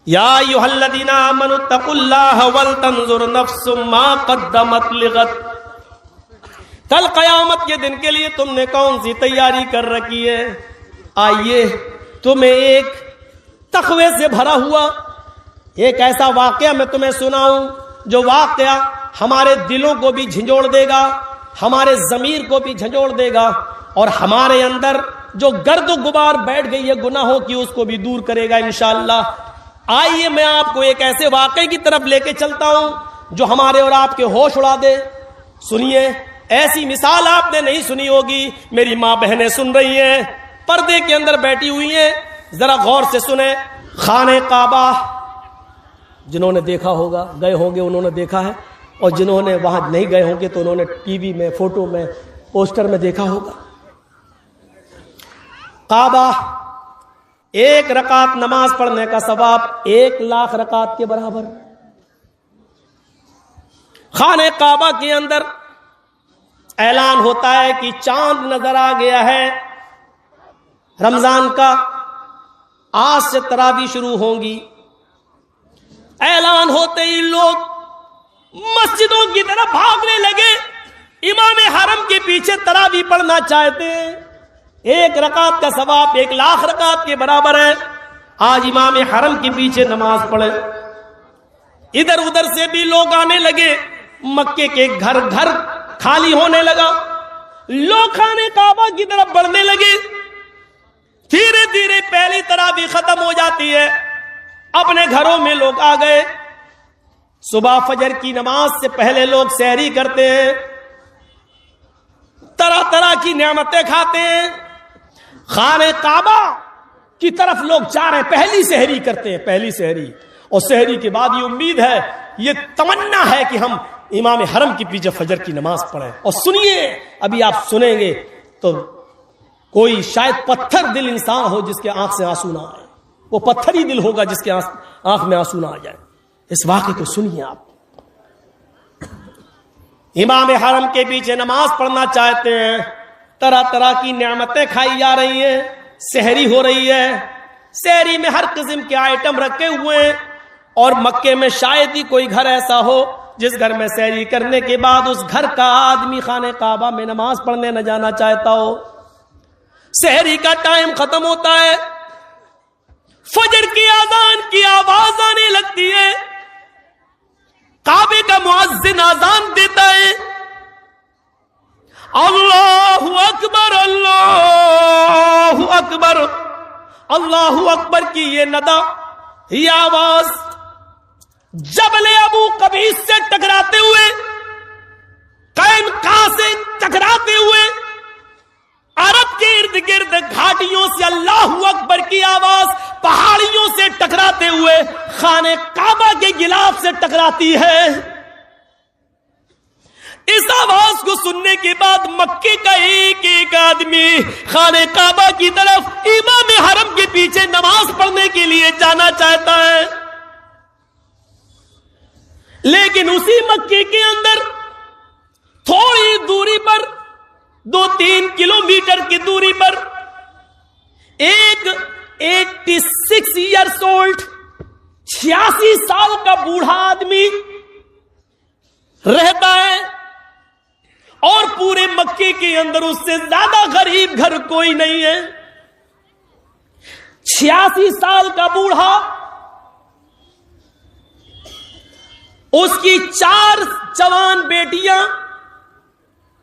یا ایھا الذین آمنوا اتقوا اللہ ولتنظر نفس ما قدمت لغد. کل قیامت کے دن کے لیے تم نے کون سی تیاری کر رکھی ہے؟ آئیے تمہیں ایک تقوی سے بھرا ہوا ایک ایسا واقعہ میں تمہیں سناؤں جو واقعہ ہمارے دلوں کو بھی جھنجھوڑ دے گا، ہمارے ضمیر کو بھی جھنجھوڑ دے گا، اور ہمارے اندر جو گرد و غبار بیٹھ گئی ہے گناہوں کی اس کو بھی دور کرے گا انشاءاللہ. آئیے میں آپ کو ایک ایسے واقعے کی طرف لے کے چلتا ہوں جو ہمارے اور آپ کے ہوش اڑا دے. سنیے، ایسی مثال آپ نے نہیں سنی ہوگی. میری ماں بہنیں سن رہی ہیں، پردے کے اندر بیٹھی ہوئی ہیں، ذرا غور سے سنیں. خانہ کعبہ جنہوں نے دیکھا ہوگا، گئے ہوں گے انہوں نے دیکھا ہے، اور جنہوں نے وہاں نہیں گئے ہوں گے تو انہوں نے ٹی وی میں، فوٹو میں، پوسٹر میں دیکھا ہوگا. کعبہ، ایک رکعت نماز پڑھنے کا ثواب 1,00,000 رکعت کے برابر. خانہ کعبہ کے اندر اعلان ہوتا ہے کہ چاند نظر آ گیا ہے رمضان کا، آج سے تراویح شروع ہوں گی. اعلان ہوتے ہی لوگ مسجدوں کی طرف بھاگنے لگے، امام حرم کے پیچھے تراویح پڑھنا چاہتے ہیں. 1 رکعت کا ثواب 1,00,000 رکعت کے برابر ہے. آج امام حرم کے پیچھے نماز پڑھے. ادھر ادھر سے بھی لوگ آنے لگے، مکے کے گھر گھر خالی ہونے لگا، لوگ خانہ کعبہ کی طرف بڑھنے لگے. دھیرے دھیرے پہلی تراویح ختم ہو جاتی ہے، اپنے گھروں میں لوگ آ گئے. صبح فجر کی نماز سے پہلے لوگ سحری کرتے ہیں، طرح طرح کی نعمتیں کھاتے ہیں. خانہ کعبہ کی طرف لوگ جا رہے ہیں، پہلی سحری کرتے ہیں، پہلی سحری. اور سحری کے بعد یہ امید ہے، یہ تمنا ہے کہ ہم امام حرم کے پیچھے فجر کی نماز پڑھیں. اور سنیے، ابھی آپ سنیں گے تو کوئی شاید پتھر دل انسان ہو جس کے آنکھ سے آنسو نہ آئے، وہ پتھر ہی دل ہوگا جس کے آنکھ میں آنسو نہ آ جائے. اس واقعے کو سنیے آپ. امام حرم کے پیچھے نماز پڑھنا چاہتے ہیں، طرح طرح کی نعمتیں کھائی جا رہی ہیں، سحری ہو رہی ہے. سحری میں ہر قسم کے آئٹم رکھے ہوئے ہیں، اور مکے میں شاید ہی کوئی گھر ایسا ہو جس گھر میں سحری کرنے کے بعد اس گھر کا آدمی خانہ کعبہ میں نماز پڑھنے نہ جانا چاہتا ہو. سحری کا ٹائم ختم ہوتا ہے، فجر کی اذان کی آواز آنے لگتی ہے، کعبے کا مؤذن اذان دیتا ہے، اللہ اکبر اللہ اکبر اللہ اکبر کی یہ ندا، یہ آواز جبل ابو قبیس سے ٹکراتے ہوئے، قینقاع سے ٹکراتے ہوئے، عرب کے ارد گرد گھاٹیوں سے اللہ اکبر کی آواز پہاڑیوں سے ٹکراتے ہوئے خانہ کعبہ کے غلاف سے ٹکراتی ہے. اس آواز کو سننے کے بعد مکے کا ایک ایک آدمی خانہ کعبہ کی طرف امام حرم کے پیچھے نماز پڑھنے کے لیے جانا چاہتا ہے. لیکن اسی مکے کے اندر تھوڑی دوری پر، 2-3 کلومیٹر کی دوری پر، ایک 86 ایئرس اولڈ 86 سال کا بوڑھا آدمی رہتا ہے، اور پورے مکے کے اندر اس سے زیادہ غریب گھر کوئی نہیں ہے. 86 سال کا بوڑھا، اس کی 4 جوان بیٹیاں.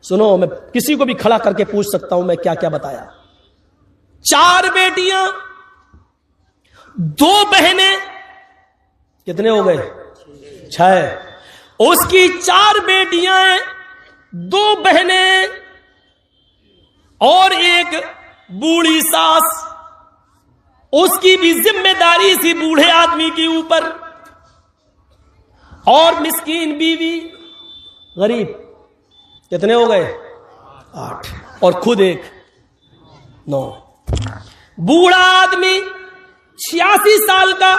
سنو، میں کسی کو بھی کھڑا کر کے پوچھ سکتا ہوں میں کیا کیا بتایا. 4 بیٹیاں، 2 بہنیں، کتنے ہو گئے؟ 6. اس کی 4 بیٹیاں ہیں، 2 بہنیں اور ایک بوڑھی ساس. اس کی بھی ذمہ داری اسی بوڑھے آدمی کے اوپر، اور مسکین بیوی، غریب. کتنے ہو گئے؟ 8. اور خود ایک 9. بوڑھا آدمی 86 سال کا،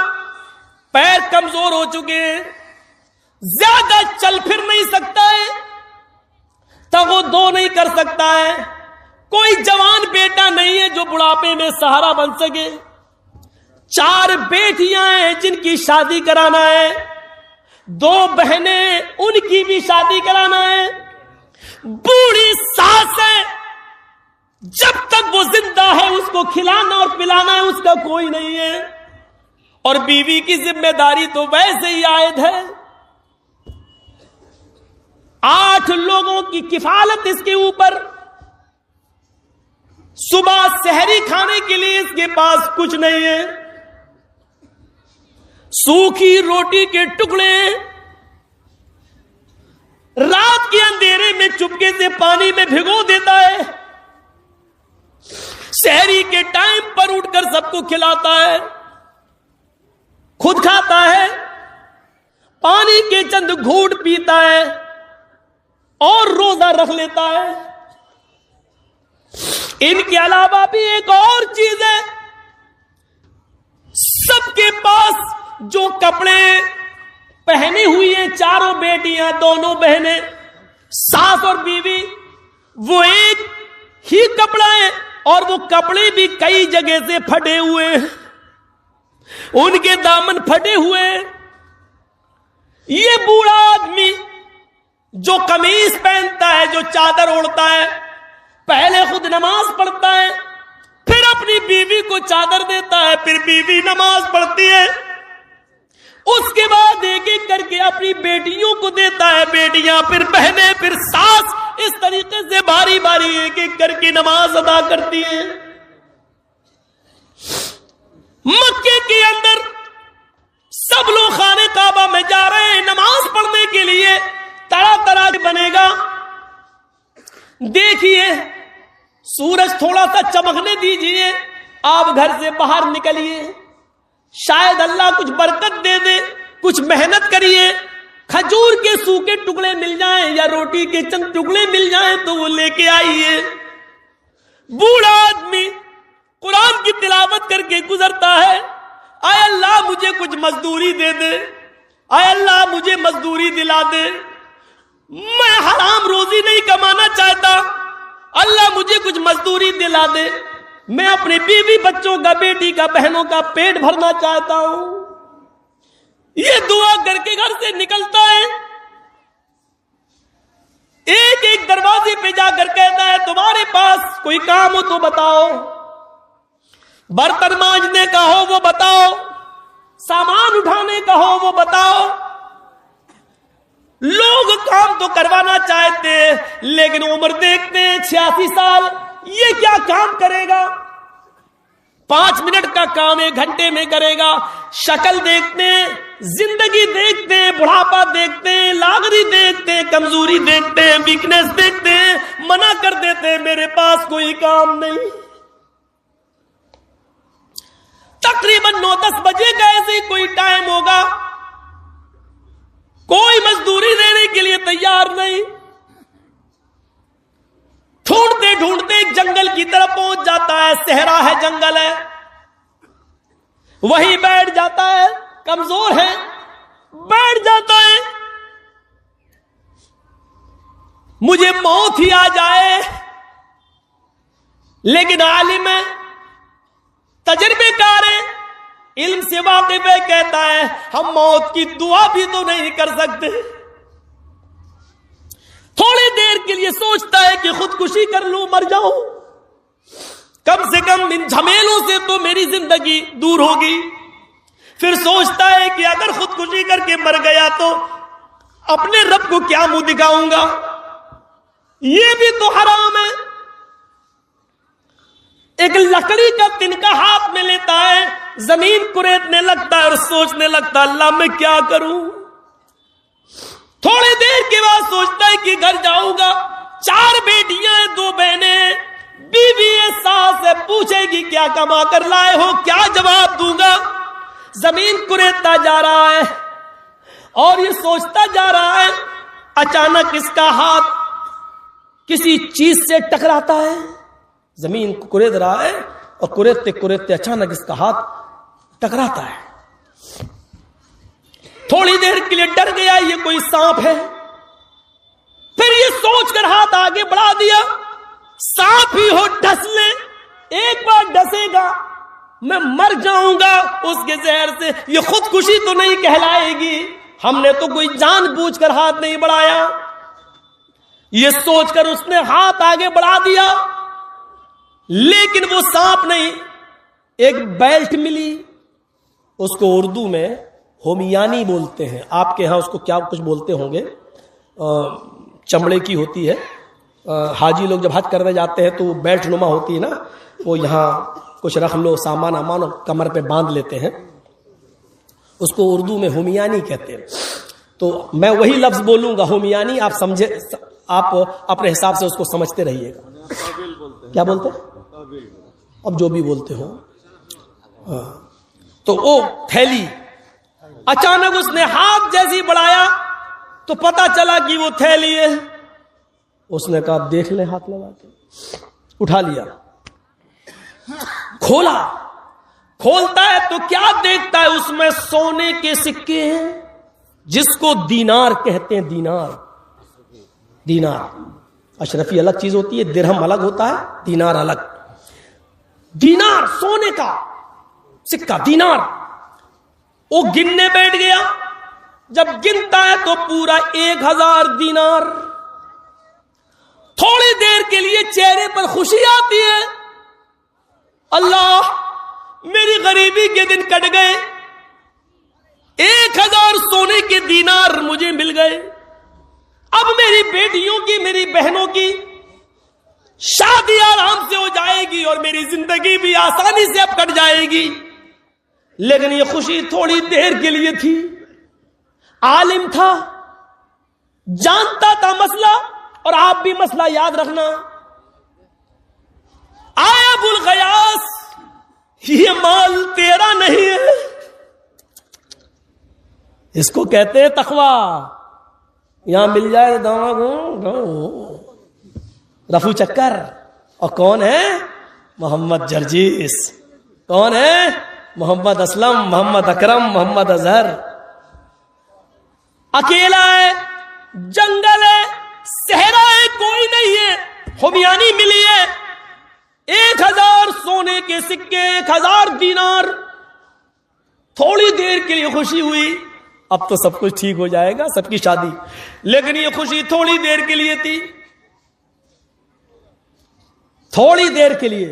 پیر کمزور ہو چکے ہیں، زیادہ چل پھر نہیں سکتا ہے، تگو دو نہیں کر سکتا ہے. کوئی جوان بیٹا نہیں ہے جو بڑھاپے میں سہارا بن سکے. 4 بیٹیاں ہیں جن کی شادی کرانا ہے, 2 بہنیں ان کی بھی شادی کرانا ہے, بوڑھی ساس ہے, جب تک وہ زندہ ہے اس کو کھلانا اور پلانا ہے اس کا کوئی نہیں ہے, اور بیوی کی ذمہ داری تو ویسے ہی عائد ہے. 8 لوگوں کی کفالت اس کے اوپر. صبح سحری کھانے کے لیے اس کے پاس کچھ نہیں ہے, سوکھی روٹی کے ٹکڑے, رات کے اندھیرے میں چپکے سے پانی میں بھگو دیتا ہے, سحری کے ٹائم پر اٹھ کر سب کو کھلاتا ہے, خود کھاتا ہے, پانی کے چند گھونٹ پیتا ہے اور روزہ رکھ لیتا ہے. ان کے علاوہ بھی ایک اور چیز ہے, سب کے پاس جو کپڑے پہنی ہوئی ہیں, 4 بیٹیاں, 2 بہنیں, ساس اور بیوی, وہ ایک ہی کپڑا ہے اور وہ کپڑے بھی کئی جگہ سے پھٹے ہوئے ہیں, ان کے دامن پھٹے ہوئے ہیں. یہ بوڑھا آدمی جو قمیص پہنتا ہے, جو چادر اوڑھتا ہے, پہلے خود نماز پڑھتا ہے, پھر اپنی بیوی کو چادر دیتا ہے, پھر بیوی نماز پڑھتی ہے, اس کے بعد ایک ایک کر کے اپنی بیٹیوں کو دیتا ہے, بیٹیاں, پھر بہنیں, پھر ساس, اس طریقے سے باری باری ایک ایک کر کے نماز ادا کرتی ہیں. مکے کے اندر سب لوگ خانے کعبہ میں جا رہے ہیں نماز پڑھنے کے لیے, طرح طرح بنے گا. دیکھیے سورج تھوڑا سا چمکنے دیجئے, آپ گھر سے باہر نکلیے, شاید اللہ کچھ برکت دے دے, کچھ محنت کریے, کھجور کے سوکھے ٹکڑے مل جائیں یا روٹی کے چند ٹکڑے مل جائیں تو وہ لے کے آئیے. بوڑھا آدمی قرآن کی تلاوت کر کے گزرتا ہے, اے اللہ مجھے کچھ مزدوری دے دے, اے اللہ مجھے مزدوری دلا دے, میں حرام روزی نہیں کمانا چاہتا, اللہ مجھے کچھ مزدوری دلا دے, میں اپنے بیوی بچوں کا, بیٹی کا, بہنوں کا پیٹ بھرنا چاہتا ہوں. یہ دعا کر کے گھر سے نکلتا ہے, ایک ایک دروازے پہ جا کر کہتا ہے تمہارے پاس کوئی کام ہو تو بتاؤ, برتن مانجنے کا ہو وہ بتاؤ, سامان اٹھانے کا ہو وہ بتاؤ. لوگ کام تو کروانا چاہتے لیکن عمر دیکھتے ہیں 86 سال, یہ کیا کام کرے گا, 5 منٹ کا کام 1 گھنٹے میں کرے گا. شکل دیکھتے ہیں, زندگی دیکھتے ہیں, بڑھاپا دیکھتے ہیں, لاغری دیکھتے ہیں, کمزوری دیکھتے ہیں, ویکنیس دیکھتے ہیں, منع کر دیتے ہیں میرے پاس کوئی کام نہیں. تقریباً 9-10 بجے کا ایسے ہی کوئی ٹائم ہوگا, کوئی مزدوری دینے کے لیے تیار نہیں. ڈھونڈتے ڈھونڈتے ایک جنگل کی طرف پہنچ جاتا ہے, صحرا ہے, جنگل ہے, وہیں بیٹھ جاتا ہے, کمزور ہے, بیٹھ جاتا ہے. مجھے موت ہی آ جائے, لیکن عالم ہے, تجربے کار ہے, علم سے واقف ہے, کہتا ہے ہم موت کی دعا بھی تو نہیں کر سکتے. تھوڑی دیر کے لیے سوچتا ہے کہ خودکشی کر لوں, مر جاؤں, کم سے کم ان جھمیلوں سے تو میری زندگی دور ہوگی. پھر سوچتا ہے کہ اگر خودکشی کر کے مر گیا تو اپنے رب کو کیا منہ دکھاؤں گا, یہ بھی تو حرام ہے. ایک لکڑی کا تنکا ہاتھ میں لیتا ہے, زمین کریدنے لگتا ہے اور سوچنے لگتا ہے اللہ میں کیا کروں. تھوڑی دیر کے بعد سوچتا ہے کہ گھر جاؤں گا, 4 بیٹیاں ہیں, 2 بہنیں, بیوی ہے, ساس ہے, پوچھے گی کیا کما کر لائے ہو, کیا جواب دوں گا. زمین کریدتا جا رہا ہے اور یہ سوچتا جا رہا ہے, اچانک اس کا ہاتھ کسی چیز سے ٹکراتا ہے. زمین کو کورید رہا ہے اور کوریدتے کوریدتے اچانک اس کا ہاتھ ٹکراتا ہے. تھوڑی دیر کے لیے ڈر گیا, یہ کوئی سانپ ہے. پھر یہ سوچ کر ہاتھ آگے بڑھا دیا, سانپ ہی ہو ڈس لے, ایک بار ڈسے گا میں مر جاؤں گا اس کے زہر سے، یہ خودکشی تو نہیں کہلائے گی، ہم نے تو کوئی جان بوجھ کر ہاتھ نہیں بڑھایا۔ یہ سوچ کر اس نے ہاتھ آگے بڑھا دیا، لیکن وہ سانپ نہیں، ایک بیلٹ ملی، اس کو اردو میں ہومیانی بولتے ہیں، آپ کے ہاں اس کو کیا کچھ بولتے ہوں گے، چمڑے کی ہوتی ہے، حاجی لوگ جب حج کرنے جاتے ہیں تو وہ بیلٹ نما ہوتی ہے نا، وہ یہاں کچھ رکھ لو سامان امان کمر پہ باندھ لیتے ہیں، اس کو اردو میں ہومیانی کہتے ہیں۔ تو میں وہی لفظ بولوں گا ہومیانی، آپ سمجھے، آپ اپنے حساب سے اس کو سمجھتے رہیے گا۔ کیا بولتے ہیں؟ اب جو بھی بولتے ہو۔ تو وہ تھیلی، اچانک اس نے ہاتھ جیسی بڑھایا تو پتا چلا کہ وہ تھیلی ہے۔ اس نے کہا دیکھ لیں، ہاتھ لگا کے اٹھا لیا، کھولا، کھولتا ہے تو کیا دیکھتا ہے؟ اس میں سونے کے سکے ہیں، جس کو دینار کہتے ہیں۔ دینار، دینار اشرفی الگ چیز ہوتی ہے، درہم الگ ہوتا ہے، دینار الگ۔ دینار، سونے کا سکہ، دینار۔ وہ گننے بیٹھ گیا، جب گنتا ہے تو پورا 1000 دینار۔ تھوڑی دیر کے لیے چہرے پر خوشی آتی ہے، اللہ میری غریبی کے دن کٹ گئے، 1000 سونے کے دینار مجھے مل گئے، اب میری بیٹیوں کی، میری بہنوں کی شادی آرام سے ہو جائے گی اور میری زندگی بھی آسانی سے اب کٹ جائے گی۔ لیکن یہ خوشی تھوڑی دیر کے لیے تھی۔ عالم تھا، جانتا تھا مسئلہ، اور آپ بھی مسئلہ یاد رکھنا۔ آیا ابو الغیاث، یہ مال تیرا نہیں ہے، اس کو کہتے ہیں تقوی۔ یہاں مل جائے رفو چکر۔ اور کون ہے؟ محمد جرجیس۔ کون ہے؟ محمد اسلم، محمد اکرم، محمد اظہر۔ اکیلا ہے، جنگل ہے، صحرا ہے، کوئی نہیں ہے، ہومیانی ملی ہے، 1000 سونے کے سکے، 1000 دینار۔ تھوڑی دیر کے لیے خوشی ہوئی، اب تو سب کچھ ٹھیک ہو جائے گا، سب کی شادی۔ لیکن یہ خوشی تھوڑی دیر کے لیے تھی، تھوڑی دیر کے لیے۔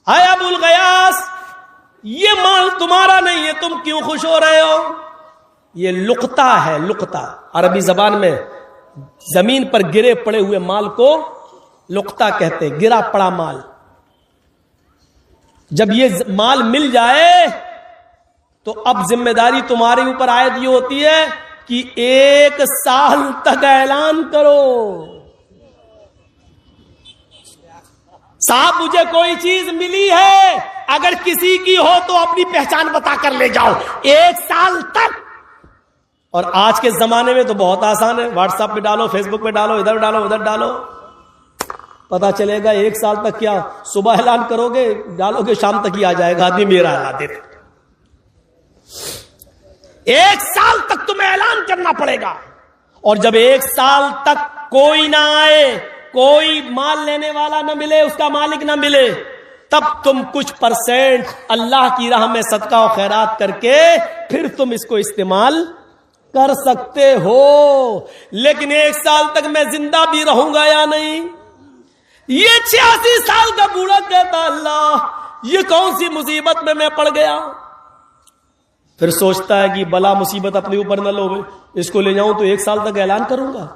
اے ابو الغیاث، یہ مال تمہارا نہیں ہے، تم کیوں خوش ہو رہے ہو؟ یہ لقطہ ہے، لقطہ عربی زبان میں زمین پر گرے پڑے ہوئے مال کو لقطہ کہتے، گرا پڑا مال۔ جب یہ مال مل جائے تو اب ذمہ داری تمہارے اوپر عائد یہ ہوتی ہے کہ 1 سال تک اعلان کرو، صاحب مجھے کوئی چیز ملی ہے، اگر کسی کی ہو تو اپنی پہچان بتا کر لے جاؤ، 1 سال تک۔ اور آج کے زمانے میں تو بہت آسان ہے، واٹس ایپ پہ ڈالو، فیس بک پہ ڈالو، ادھر ڈالو ادھر ڈالو، پتا چلے گا 1 سال تک۔ کیا صبح اعلان کرو گے، ڈالو گے، شام تک ہی آ جائے گا آدمی میرا اعلان دے۔ 1 سال تک تمہیں اعلان کرنا پڑے گا، اور جب 1 سال تک کوئی نہ آئے، کوئی مال لینے والا نہ ملے، اس کا مالک نہ ملے، تب تم کچھ پرسنٹ اللہ کی راہ میں صدقہ و خیرات کر کے پھر تم اس کو استعمال کر سکتے ہو۔ لیکن 1 سال تک میں زندہ بھی رہوں گا یا نہیں؟ یہ 86 سال کا بوڑھا کہتا اللہ یہ کون سی مصیبت میں پڑ گیا۔ پھر سوچتا ہے کہ بلا مصیبت اپنے اوپر نہ لو، اس کو لے جاؤں تو 1 سال تک اعلان کروں گا،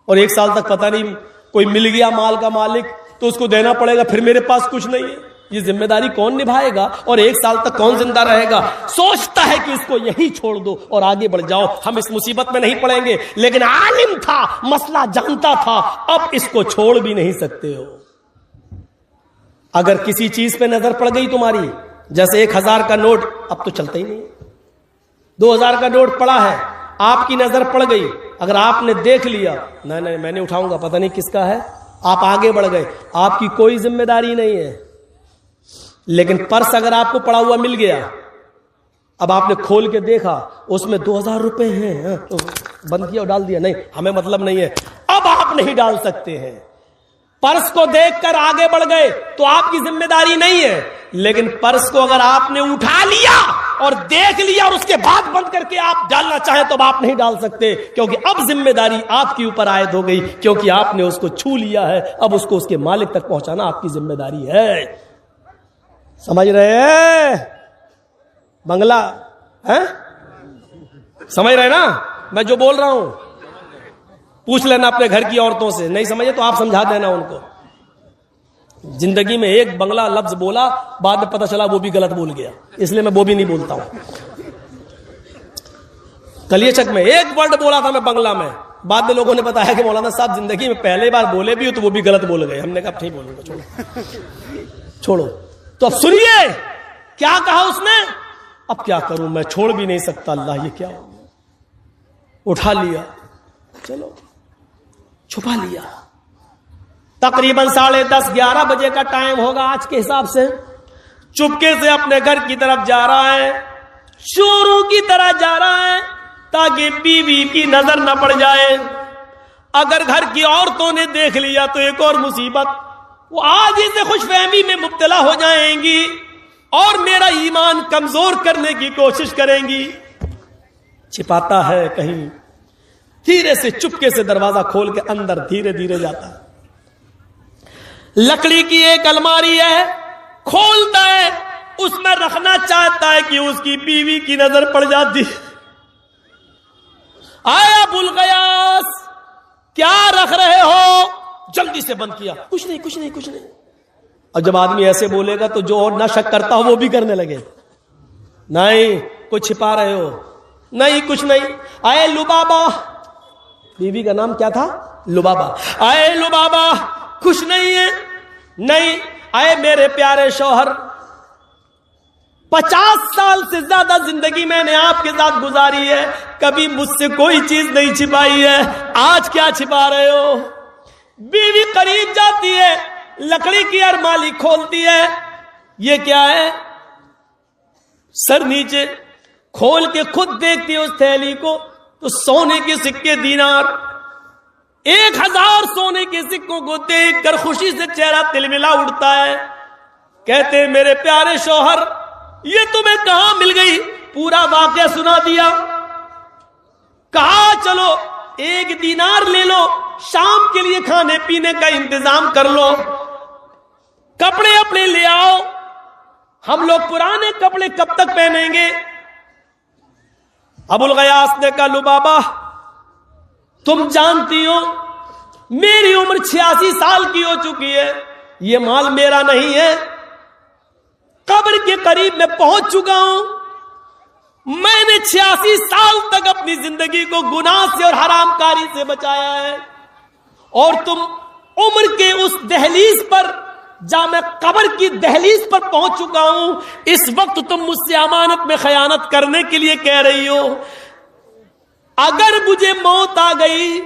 اور 1 سال تک پتہ نہیں کوئی مل گیا مال کا مالک تو اس کو دینا پڑے گا، پھر میرے پاس کچھ نہیں ہے، یہ ذمہ داری کون نبھائے گا، اور 1 سال تک کون زندہ رہے گا؟ سوچتا ہے کہ اس کو یہی چھوڑ دو اور آگے بڑھ جاؤ، ہم اس مصیبت میں نہیں پڑیں گے۔ لیکن عالم تھا، مسئلہ جانتا تھا، اب اس کو چھوڑ بھی نہیں سکتے ہو۔ اگر کسی چیز پہ نظر پڑ گئی تمہاری، جیسے 1000 کا نوٹ اب تو چلتا ہی نہیں، 2000 کا نوٹ پڑا ہے، آپ کی نظر پڑ گئی، اگر آپ نے دیکھ لیا نہیں میں نہیں اٹھاؤں گا، پتہ نہیں کس کا ہے، آپ آگے بڑھ گئے، آپ کی کوئی ذمہ داری نہیں ہے۔ لیکن پرس اگر آپ کو پڑا ہوا مل گیا، اب آپ نے کھول کے دیکھا اس میں 2000 روپے ہیں، بند کیا اور ڈال دیا، نہیں ہمیں مطلب نہیں ہے، اب آپ نہیں ڈال سکتے ہیں۔ پرس کو دیکھ کر آگے بڑھ گئے تو آپ کی ذمہ داری نہیں ہے، لیکن پرس کو اگر آپ نے اٹھا لیا اور دیکھ لیا اور اس کے بعد بند کر کے آپ ڈالنا چاہیں تو آپ نہیں ڈال سکتے، کیونکہ اب ذمہ داری آپ کے اوپر عائد ہو گئی، کیونکہ آپ نے اس کو چھو لیا ہے، اب اس کو اس کے مالک تک پہنچانا آپ کی ذمہ داری ہے۔ سمجھ رہے ہیں؟ بنگلہ ہے، سمجھ رہے نا میں جو بول رہا ہوں؟ پوچھ لینا اپنے گھر کی عورتوں سے، نہیں سمجھے تو آپ سمجھا دینا ان کو۔ زندگی میں ایک بنگلہ لفظ بولا، بعد میں پتہ چلا وہ بھی غلط بول گیا، اس لیے میں وہ بھی نہیں بولتا ہوں۔ کلیے چک میں ایک ورڈ بولا تھا میں بنگلہ میں، بعد میں لوگوں نے بتایا کہ مولانا صاحب زندگی میں پہلے بار بولے بھی ہو تو وہ بھی غلط بول گئے۔ ہم نے کہا ٹھیک بولوں گا، چھوڑو۔ تو اب سنیے کیا کہا اس نے، اب کیا کروں میں، چھوڑ بھی نہیں سکتا، اللہ یہ کیا ہو گیا۔ اٹھا لیا، چلو چھپا لیا۔ تقریباً 10:30 11 بجے کا ٹائم ہوگا آج کے حساب سے۔ چپکے سے اپنے گھر کی طرف جا رہا ہے، چوروں کی طرح جا رہا ہے تاکہ بیوی کی نظر نہ پڑ جائے۔ اگر گھر کی عورتوں نے دیکھ لیا تو ایک اور مصیبت، وہ آج سے خوش فہمی میں مبتلا ہو جائیں گی اور میرا ایمان کمزور کرنے کی کوشش کریں گی۔ چھپاتا ہے کہیں، دھیرے سے چپکے سے دروازہ کھول کے اندر دھیرے دھیرے جاتا ہے۔ لکڑی کی ایک الماری ہے، کھولتا ہے، اس میں رکھنا چاہتا ہے کہ اس کی بیوی کی نظر پڑ جاتی۔ آیا ابو الغیاث، کیا رکھ رہے ہو؟ جلدی سے بند کیا، کچھ نہیں کچھ نہیں کچھ نہیں۔ اور جب آدمی ایسے بولے گا تو جو اور نہ شک کرتا ہو وہ بھی کرنے لگے، نہیں کچھ چھپا رہے ہو، نہیں کچھ نہیں۔ آئے لبابا، بیوی کا نام کیا تھا؟ لبابا۔ آئے لبابا، کچھ نہیں ہے، نہیں۔ آئے میرے پیارے شوہر، 50 سال سے زیادہ زندگی میں نے آپ کے ساتھ گزاری ہے، کبھی مجھ سے کوئی چیز نہیں چھپائی ہے، آج کیا چھپا رہے ہو؟ بیوی قریب جاتی ہے، لکڑی کی الماری کھولتی ہے، یہ کیا ہے؟ سر نیچے کھول کے خود دیکھتی ہے اس تھیلی کو تو سونے کے سکے دینار، 1000 سونے کے سکوں کو دیکھ کر خوشی سے چہرہ تلملا اٹھتا ہے۔ کہتے میرے پیارے شوہر، یہ تمہیں کہاں مل گئی؟ پورا واقعہ سنا دیا۔ کہا چلو 1 دینار لے لو، شام کے لیے کھانے پینے کا انتظام کر لو، کپڑے اپنے لے آؤ، ہم لوگ پرانے کپڑے کب تک پہنیں گے؟ ابو الغیاث نے کہا لبابا، تم جانتی ہو میری عمر 86 سال کی ہو چکی ہے، یہ مال میرا نہیں ہے، قبر کے قریب میں پہنچ چکا ہوں، میں نے 86 سال تک اپنی زندگی کو گناہ سے اور حرام کاری سے بچایا ہے، اور تم عمر کے اس دہلیز پر، جہاں میں قبر کی دہلیز پر پہنچ چکا ہوں، اس وقت تم مجھ سے امانت میں خیانت کرنے کے لیے کہہ رہی ہو۔ اگر مجھے موت آ گئی،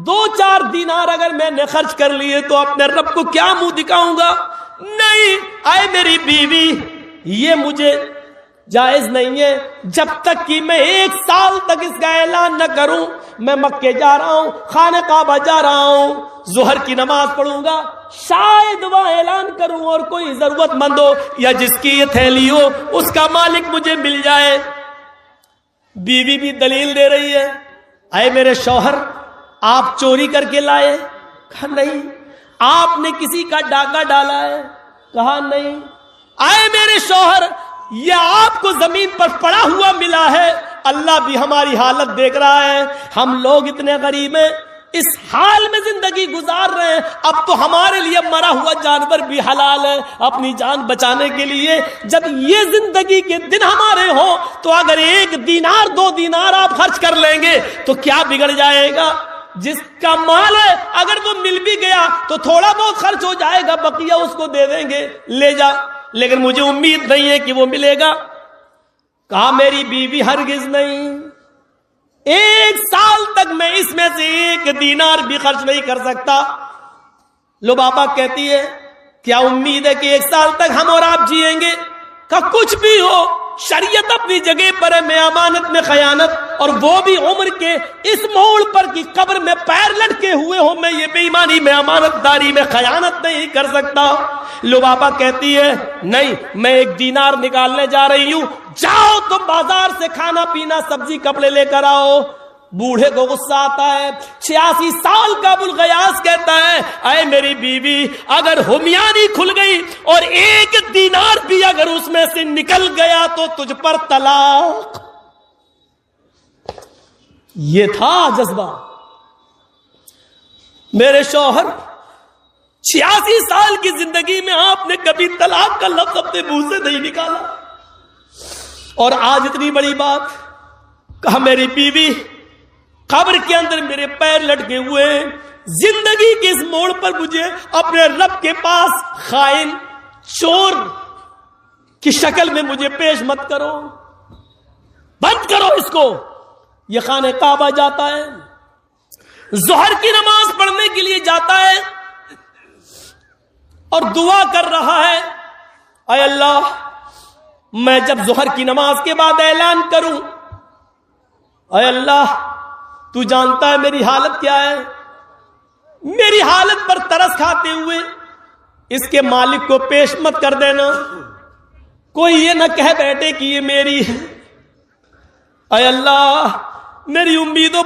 2-4 دینار اگر میں نے خرچ کر لیے تو اپنے رب کو کیا منہ دکھاؤں گا؟ نہیں، آئے میری بیوی، یہ مجھے جائز نہیں ہے، جب تک کہ میں 1 سال تک اس کا اعلان نہ کروں، میں مکے جا رہا ہوں، خانہ کعبہ جا رہا ہوں، ظہر کی نماز پڑھوں گا، شاید وہاں اعلان کروں اور کوئی ضرورت مند ہو یا جس کی یہ تھیلی ہو اس کا مالک مجھے مل جائے۔ بیوی بھی دلیل دے رہی ہے، اے میرے شوہر، آپ چوری کر کے لائے؟ کہا نہیں۔ آپ نے کسی کا ڈاکہ ڈالا ہے؟ کہا نہیں۔ اے میرے شوہر، یہ آپ کو زمین پر پڑا ہوا ملا ہے، اللہ بھی ہماری حالت دیکھ رہا ہے، ہم لوگ اتنے غریب ہیں، اس حال میں زندگی گزار رہے ہیں، اب تو ہمارے لیے مرا ہوا جانور بھی حلال ہے اپنی جان بچانے کے لیے۔ جب یہ زندگی کے دن ہمارے ہوں تو اگر 1 دینار 2 دینار آپ خرچ کر لیں گے تو کیا بگڑ جائے گا؟ جس کا مال ہے اگر وہ مل بھی گیا تو تھوڑا بہت خرچ ہو جائے گا، بقیہ اس کو دے دیں گے، لے جا، لیکن مجھے امید نہیں ہے کہ وہ ملے گا۔ کہا میری بیوی ہرگز نہیں، 1 سال تک میں اس میں سے 1 دینار بھی خرچ نہیں کر سکتا۔ لبابا کہتی ہے کیا امید ہے کہ 1 سال تک ہم اور آپ جیئیں گے؟ کہا کچھ بھی ہو، شریعت اپنی جگہ پر ہے، میں امانت میں خیانت اور وہ بھی عمر کے اس موڑ پر کہ قبر میں پیر لٹکے ہوئے ہوں، میں یہ بے ایمانی میں امانت داری میں خیانت نہیں کر سکتا۔ لبابہ کہتی ہے نہیں، میں 1 دینار نکالنے جا رہی ہوں، جاؤ تم بازار سے کھانا پینا سبزی کپڑے لے کر آؤ۔ بوڑھے کو غصہ آتا ہے، 86 سال کا ابوالغیاث کہتا ہے اے میری بیوی، اگر ہمیانی کھل گئی اور 1 دینار بھی اگر اس میں سے نکل گیا تو تجھ پر طلاق۔ یہ تھا جذبہ۔ میرے شوہر 86 سال کی زندگی میں آپ نے کبھی طلاق کا لفظ اپنے منہ سے نہیں نکالا، اور آج اتنی بڑی بات کہا میری بیوی قبر کے اندر میرے پیر لٹکے ہوئے ہیں، زندگی کے اس موڑ پر مجھے اپنے رب کے پاس خائن چور کی شکل میں مجھے پیش مت کرو، بند کرو اس کو۔ یہ خانہ کعبہ جاتا ہے، ظہر کی نماز پڑھنے کے لیے جاتا ہے اور دعا کر رہا ہے اے اللہ، میں جب ظہر کی نماز کے بعد اعلان کروں، اے اللہ تو جانتا ہے میری حالت کیا ہے، میری حالت پر ترس کھاتے ہوئے اس کے مالک کو پیش مت کر دینا، کوئی یہ نہ کہہ بیٹھے کہ یہ میری ہے۔ اے اللہ میری امیدوں